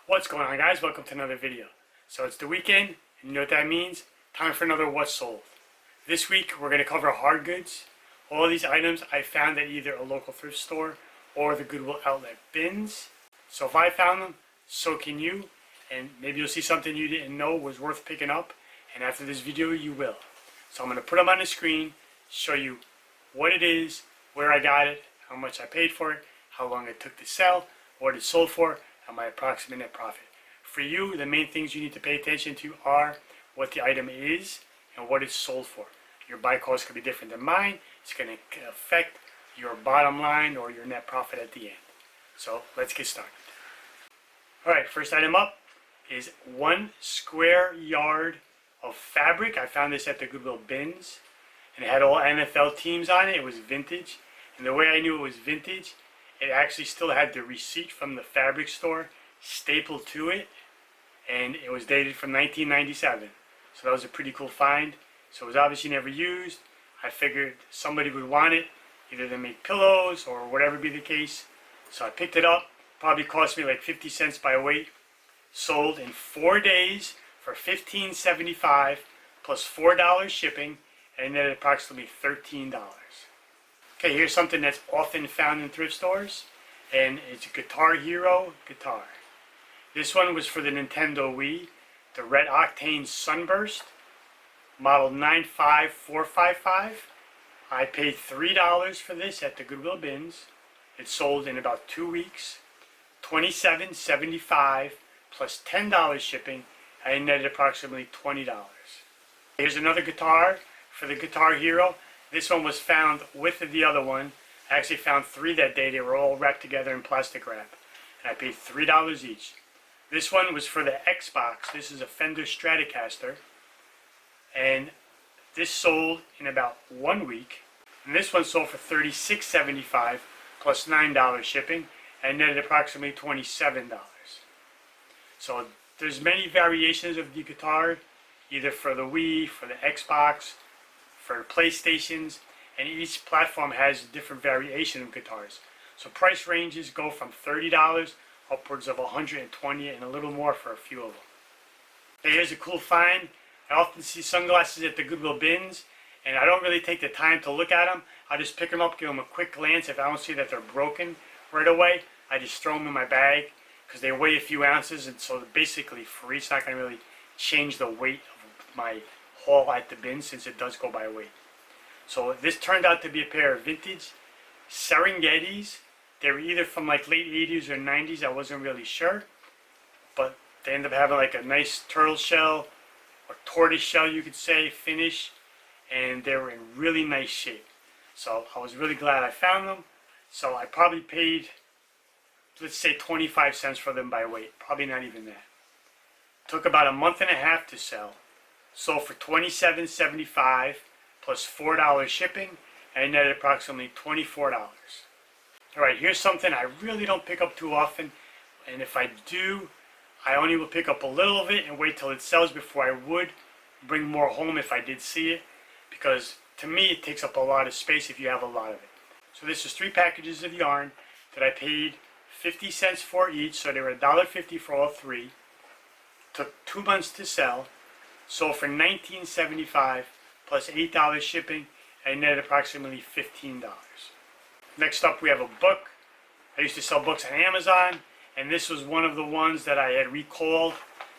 What's going on, guys? Welcome to another video. So it's the weekend, and you know what that means? Time for another What's Sold. This week we're going to cover hard goods. All of these items I found at either a local thrift store or the Goodwill outlet bins. So if I found them, so can you, and maybe you'll see something you didn't know was worth picking up, and after this video you will. So I'm going to put them on the screen, show you what it is, where I got it, how much I paid for it, how long it took to sell, what it sold for, and my approximate net profit. For you, the main things you need to pay attention to are what the item is and what it's sold for. Your buy cost could be different than mine. It's going to affect your bottom line or your net profit at the end. So let's get started. Alright, first item up is 1 square yard of fabric. I found this at the Goodwill bins, and it had all NFL teams on it. It was vintage, and the way I knew it was vintage, it actually still had the receipt from the fabric store stapled to it, and it was dated from 1997. So that was a pretty cool find. So it was obviously never used. I figured somebody would want it, either to make pillows or whatever be the case. So I picked it up. Probably cost me like 50 cents by weight. Sold in 4 days for $15.75 plus $4 shipping, and netted approximately $13. Okay, here's something that's often found in thrift stores, and it's a Guitar Hero guitar. This one was for the Nintendo Wii, the Red Octane Sunburst, model 95455. I paid $3 for this at the Goodwill bins. It sold in about 2 weeks, $27.75 plus $10 shipping, and I netted approximately $20. Here's another guitar for the Guitar Hero. This one was found with the other one. I actually found 3 that day. They were all wrapped together in plastic wrap, and I paid $3 each. This one was for the Xbox. This is a Fender Stratocaster, and this sold in about 1 week. And this one sold for $36.75 plus $9 shipping, and netted approximately $27. So there's many variations of the guitar, either for the Wii, for the Xbox, for PlayStations, and each platform has a different variation of guitars. So price ranges go from $30 upwards of $120 and a little more for a few of them. Okay, here's a cool find. I often see sunglasses at the Goodwill bins, and I don't really take the time to look at them. I just pick them up, give them a quick glance. If I don't see that they're broken right away, I just throw them in my bag because they weigh a few ounces, and so basically free. It's not going to really change the weight of my haul at the bin since it does go by weight. So this turned out to be a pair of vintage Serengetis. They were either from like late 80s or 90s, I wasn't really sure, but they ended up having like a nice turtle shell or tortoise shell, you could say, finish, and they were in really nice shape. So I was really glad I found them. So I probably paid, let's say, 25 cents for them by weight, probably not even that. Took about a month and a half to sell. Sold for $27.75 plus $4 shipping, and I netted approximately $24. Alright, here's something I really don't pick up too often, and if I do, I only will pick up a little of it and wait till it sells before I would bring more home if I did see it, because to me it takes up a lot of space if you have a lot of it. So this is 3 packages of yarn that I paid 50 cents for each, so they were $1.50 for all 3. Took 2 months to sell. Sold for $19.75 plus $8 shipping, and netted approximately $15. Next up, we have a book. I used to sell books on Amazon, and this was one of the ones that I had recalled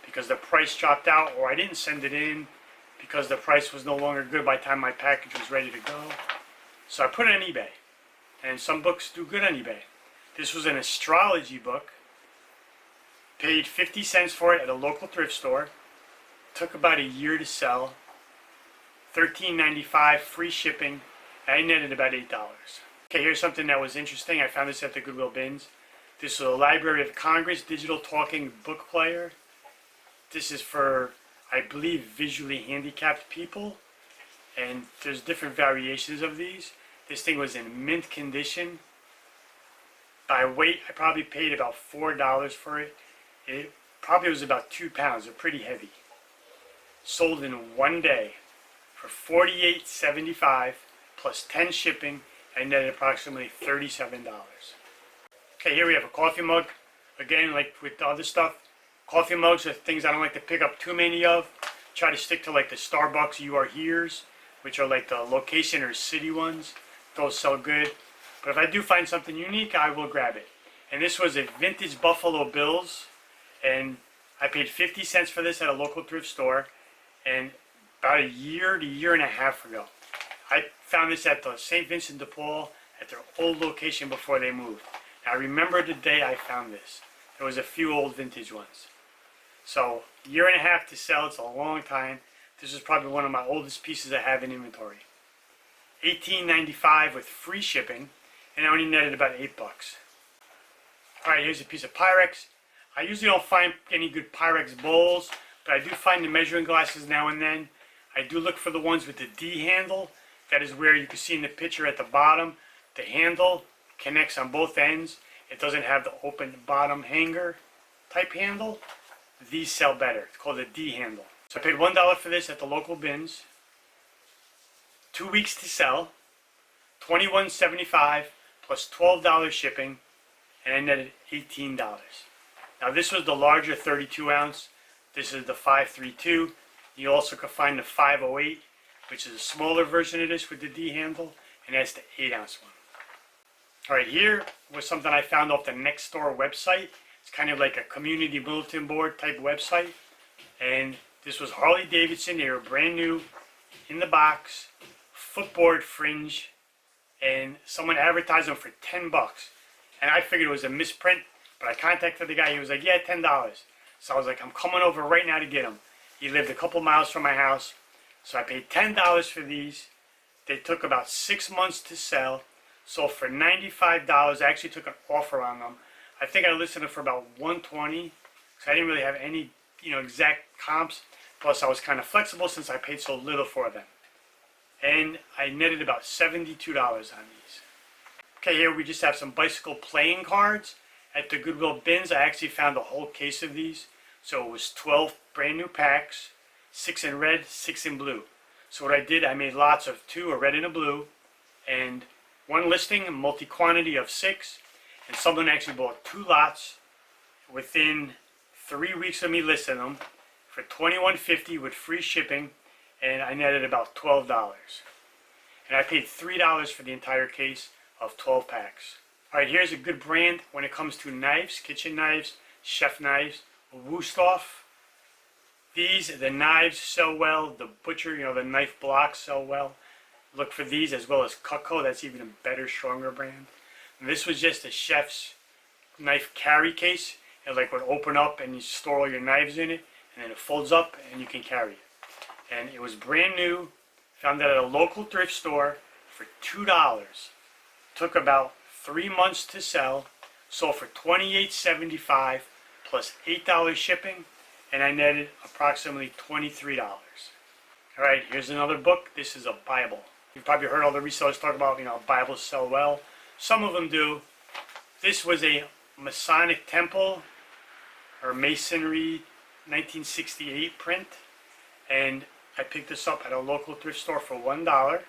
because the price dropped out, or I didn't send it in because the price was no longer good by the time my package was ready to go. So I put it on eBay, and some books do good on eBay. This was an astrology book. Paid 50 cents for it at a local thrift store. Took about a year to sell. $13.95 free shipping, and I netted about $8. Okay, here's something that was interesting. I found this at the Goodwill bins. This is a Library of Congress digital talking book player. This is for, I believe, visually handicapped people, and there's different variations of these. This thing was in mint condition. By weight, I probably paid about $4 for it. It probably was about 2 pounds. They're pretty heavy. Sold in 1 day for $48.75 plus 10 shipping, and netted approximately $37. Okay, here we have a coffee mug. Again, like with the other stuff, Coffee mugs are things I don't like to pick up too many of. Try to stick to like the Starbucks You Are Here's, which are like the location or city ones. Those sell good. But if I do find something unique, I will grab it. And this was a vintage Buffalo Bills. And I paid 50 cents for this at a local thrift store. And about a year to year and a half ago, I found this at the St. Vincent de Paul at their old location before they moved. Now, I remember the day I found this. There was a few old vintage ones. So, year and a half to sell, it's a long time. This is probably one of my oldest pieces I have in inventory. $18.95 with free shipping, and I only netted about $8. Alright, here's a piece of Pyrex. I usually don't find any good Pyrex bowls, but I do find the measuring glasses now and then. I do look for the ones with the D handle. That is where you can see in the picture at the bottom, the handle connects on both ends. It doesn't have the open bottom hanger type handle. These sell better. It's called a D handle. So I paid $1 for this at the local bins. 2 weeks to sell. $21.75 plus $12 shipping, and I netted $18. Now this was the larger 32 ounce. This is the 532. You also can find the 508, which is a smaller version of this with the D handle, and that's the 8 ounce one. Alright, here was something I found off the Next Door website. It's kind of like a community bulletin board type website. And this was Harley Davidson. They were brand new in the box. Footboard fringe. And someone advertised them for $10. And I figured it was a misprint. But I contacted the guy. He was like, yeah, $10. So I was like, I'm coming over right now to get them. He lived a couple miles from my house. So I paid $10 for these. They took about 6 months to sell. So for $95, I actually took an offer on them. I think I listed them for about $120, because I didn't really have any, exact comps. Plus, I was kind of flexible since I paid so little for them. And I netted about $72 on these. Okay, here we just have some bicycle playing cards. At the Goodwill bins, I actually found a whole case of these. So it was 12 brand new packs, 6 in red, 6 in blue. So what I did, I made lots of 2, a red and a blue, and one listing, a multi-quantity of 6. And someone actually bought 2 lots within 3 weeks of me listing them for $21.50 with free shipping, and I netted about $12. And I paid $3 for the entire case of 12 packs. Alright, here's a good brand when it comes to knives, kitchen knives, chef knives, Wusthof. The knives sell well, the butcher, the knife blocks sell well. Look for these, as well as Cutco. That's even a better, stronger brand. And this was just a chef's knife carry case. It would open up and you store all your knives in it, and then it folds up and you can carry it. And it was brand new. Found it at a local thrift store for $2. Took about 3 months to sell. Sold for $28.75 plus $8 shipping, and I netted approximately $23. Alright, here's another book. This is a Bible. You've probably heard all the resellers talk about, Bibles sell well. Some of them do. This was a Masonic Temple or Masonry 1968 print, and I picked this up at a local thrift store for $1.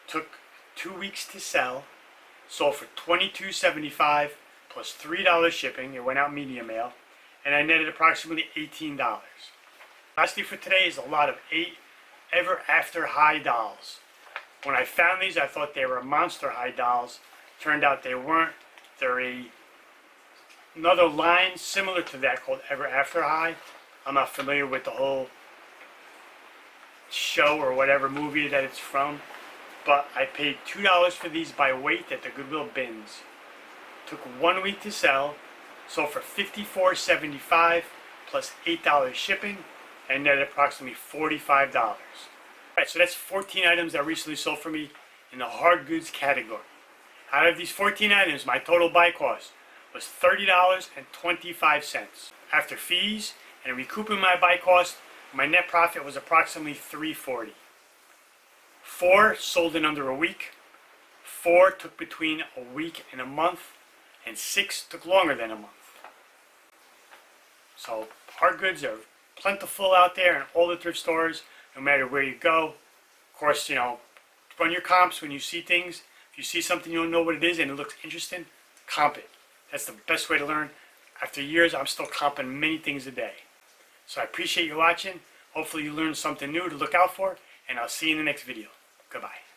Took 2 weeks to sell. Sold for $22.75 plus $3 shipping. It went out media mail, and I netted approximately $18. Lastly for today is a lot of 8 Ever After High dolls. When I found these, I thought they were Monster High dolls. Turned out they weren't. They're another line similar to that called Ever After High. I'm not familiar with the whole show or whatever movie that it's from, but I paid $2 for these by weight at the Goodwill bins. Took 1 week to sell. Sold for $54.75 plus $8 shipping, and netted approximately $45. Alright, so that's 14 items that recently sold for me in the hard goods category. Out of these 14 items, my total buy cost was $30.25. After fees and recouping my buy cost, my net profit was approximately $3.40. 4 sold in under a week, 4 took between a week and a month, and 6 took longer than a month. So hard goods are plentiful out there in all the thrift stores, no matter where you go. Of course, run your comps when you see things. If you see something you don't know what it is and it looks interesting, comp it. That's the best way to learn. After years, I'm still comping many things a day. So I appreciate you watching. Hopefully you learned something new to look out for, and I'll see you in the next video. Goodbye.